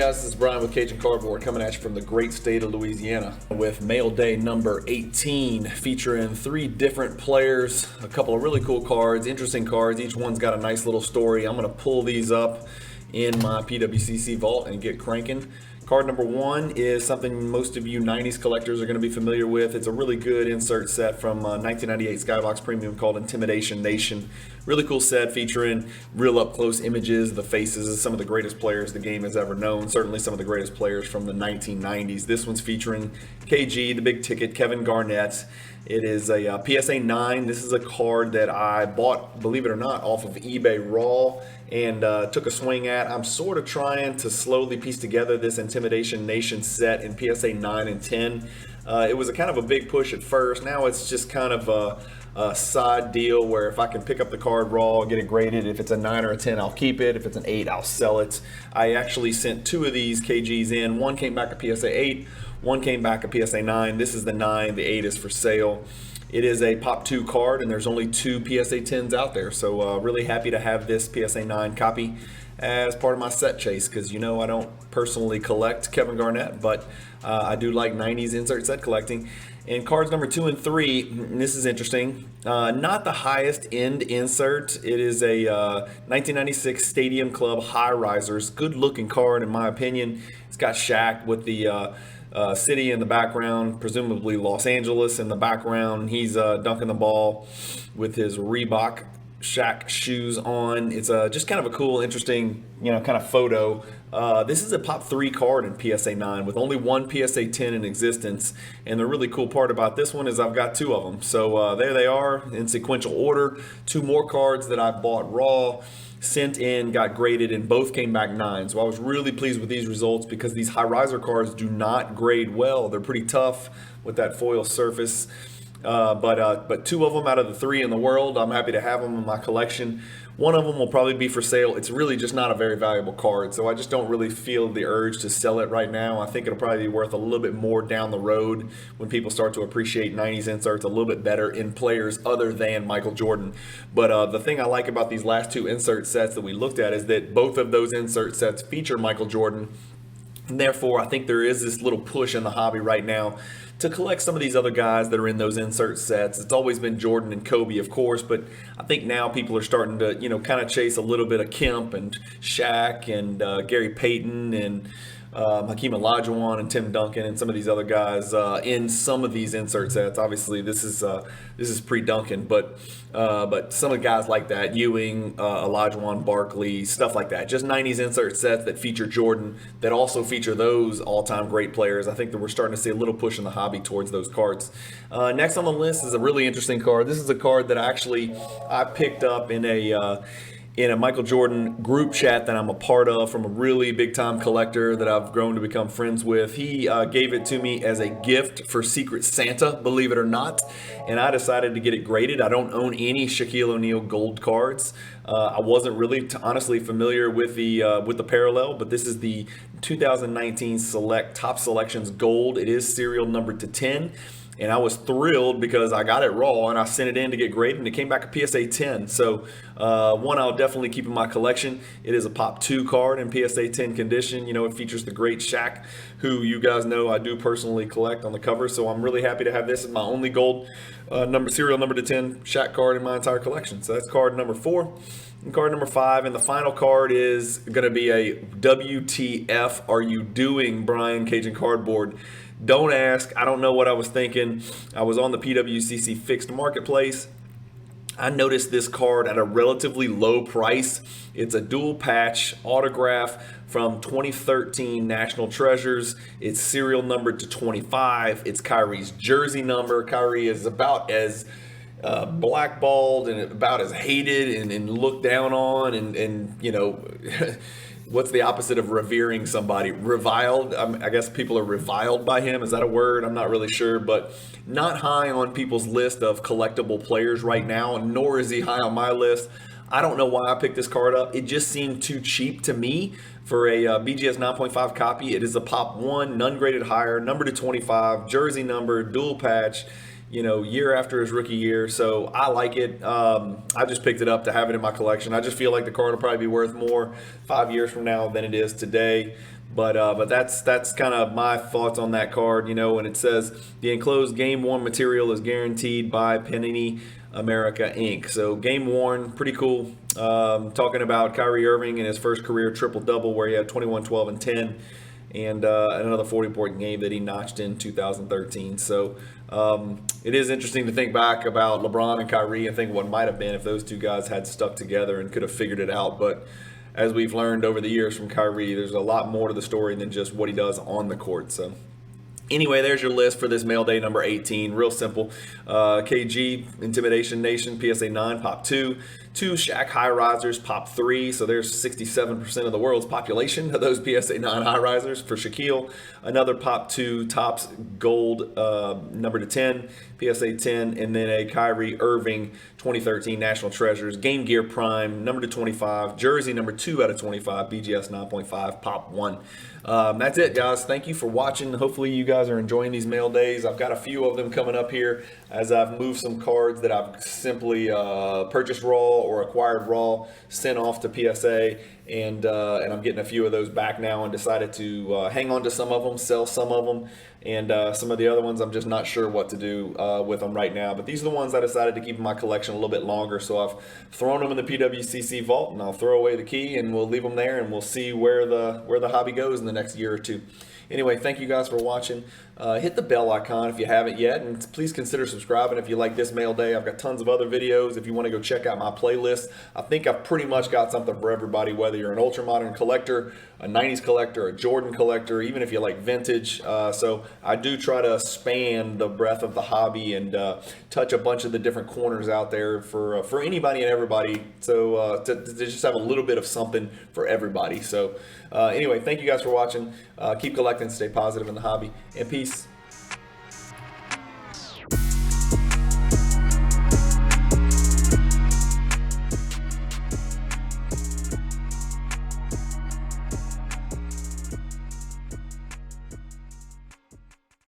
guys, this is Brian with Cajun Cardboard coming at you from the great state of Louisiana with mail day number 18, featuring 3 different players, a couple of really cool cards, interesting cards. Each one's got a nice little story. I'm going to pull these up in my PWCC vault and get cranking. Card number 1 is something most of you 90s collectors are going to be familiar with. It's a really good insert set from 1998 Skybox Premium called Intimidation Nation. Really cool set featuring real up-close images, the faces of some of the greatest players the game has ever known, certainly some of the greatest players from the 1990s. This one's featuring KG, the big ticket, Kevin Garnett. It is a PSA 9. This is a card that I bought, believe it or not, off of eBay Raw and took a swing at. I'm sort of trying to slowly piece together this Intimidation Nation set in PSA 9 and 10. It was a kind of a big push at first. Now it's just kind of a side deal where if I can pick up the card raw, get it graded, if it's a 9 or a 10, I'll keep it. If it's an 8, I'll sell it. I actually sent 2 of these KGs in. One came back a PSA 8. One came back a PSA 9. This is the 9. The 8 is for sale. It is a Pop 2 card, and there's only 2 PSA 10s out there. So really happy to have this PSA 9 copy as part of my set chase, because you know I don't personally collect Kevin Garnett, but I do like 90s insert set collecting. And cards number 2 and 3, and this is interesting, not the highest end insert. It is a 1996 Stadium Club High Risers. Good looking card in my opinion. It's got Shaq with the city in the background, presumably Los Angeles in the background. He's dunking the ball with his Reebok Shaq shoes on. It's just kind of a cool, interesting, kind of photo. This is a Pop 3 card in PSA 9 with only 1 PSA 10 in existence. And the really cool part about this one is I've got 2 of them. So there they are in sequential order. 2 more cards that I bought raw, sent in, got graded, and both came back 9. So I was really pleased with these results because these high riser cards do not grade well. They're pretty tough with that foil surface. But 2 of them out of the 3 in the world, I'm happy to have them in my collection. One of them will probably be for sale. It's really just not a very valuable card, so I just don't really feel the urge to sell it right now. I think it'll probably be worth a little bit more down the road when people start to appreciate 90s inserts a little bit better in players other than Michael Jordan. But the thing I like about these last 2 insert sets that we looked at is that both of those insert sets feature Michael Jordan. And therefore, I think there is this little push in the hobby right now to collect some of these other guys that are in those insert sets. It's always been Jordan and Kobe, of course, but I think now people are starting to, kind of chase a little bit of Kemp and Shaq and Gary Payton and Hakeem Olajuwon and Tim Duncan and some of these other guys in some of these insert sets. Obviously, this is pre-Duncan, but some of the guys like that, Ewing, Olajuwon, Barkley, stuff like that. Just 90s insert sets that feature Jordan, that also feature those all-time great players. I think that we're starting to see a little push in the hobby towards those cards. Next on the list is a really interesting card. This is a card that I picked up in a Michael Jordan group chat that I'm a part of from a really big-time collector that I've grown to become friends with. He gave it to me as a gift for Secret Santa, believe it or not, and I decided to get it graded. I don't own any Shaquille O'Neal gold cards. I wasn't really, honestly, familiar with the parallel, but this is the 2019 Select Top Selections Gold. It is serial numbered to 10. And I was thrilled because I got it raw and I sent it in to get graded and it came back a PSA 10. So one I'll definitely keep in my collection. It is a Pop 2 card in PSA 10 condition. It features the great Shaq, who you guys know I do personally collect on the cover. So I'm really happy to have this as my only gold serial number to 10 Shaq card in my entire collection. So that's card number 4. And card number 5, and the final card is going to be a WTF are you doing, Brian Cajun Cardboard? Don't ask. I don't know what I was thinking. I was on the PWCC fixed marketplace. I noticed this card at a relatively low price. It's a dual patch autograph from 2013 National Treasures. It's serial numbered to 25. It's Kyrie's jersey number. Kyrie is about as blackballed and about as hated and looked down on and what's the opposite of revering somebody? Reviled. I guess people are reviled by him. Is that a word? I'm not really sure, but not high on people's list of collectible players right now, nor is he high on my list. I don't know why I picked this card up. It just seemed too cheap to me for a BGS 9.5 copy. It is a Pop 1, none graded higher, number to 25, jersey number, dual patch. Year after his rookie year. So I like it. I just picked it up to have it in my collection. I just feel like the card will probably be worth more 5 years from now than it is today. But that's kind of my thoughts on that card. You know, when it says the enclosed game worn material is guaranteed by Panini America Inc. So game worn, pretty cool. Talking about Kyrie Irving in his first career triple double, where he had 21, 12, and 10, and another 40-point game that he notched in 2013. So it is interesting to think back about LeBron and Kyrie and think what might have been if those two guys had stuck together and could have figured it out. But as we've learned over the years from Kyrie, there's a lot more to the story than just what he does on the court. So anyway, there's your list for this mail day number 18. Real simple. KG, Intimidation Nation, PSA 9, pop 2. 2 Shaq high risers, pop 3. So there's 67% of the world's population of those PSA 9 high risers for Shaquille. Another pop 2 Topps Gold number to 10, PSA 10. And then a Kyrie Irving 2013 National Treasures Game Gear Prime number to 25. Jersey number 2 out of 25, BGS 9.5, pop 1. That's it, guys. Thank you for watching. Hopefully you guys are enjoying these mail days. I've got a few of them coming up here as I've moved some cards that I've simply purchased raw or acquired raw, sent off to PSA, and I'm getting a few of those back now and decided to hang on to some of them, sell some of them, and some of the other ones I'm just not sure what to do with them right now. But these are the ones I decided to keep in my collection a little bit longer, so I've thrown them in the PWCC vault, and I'll throw away the key and we'll leave them there, and we'll see where the hobby goes in the next year or two. Anyway, thank you guys for watching. Hit the bell icon if you haven't yet, and please consider subscribing if you like this mail day. I've got tons of other videos if you want to go check out my playlist. I think I've pretty much got something for everybody, whether you're an ultra modern collector, a 90s collector, a Jordan collector, even if you like vintage. So I do try to span the breadth of the hobby and touch a bunch of the different corners out there for anybody and everybody, so to just have a little bit of something for everybody. So anyway, thank you guys for watching. Keep collecting, stay positive in the hobby, and peace.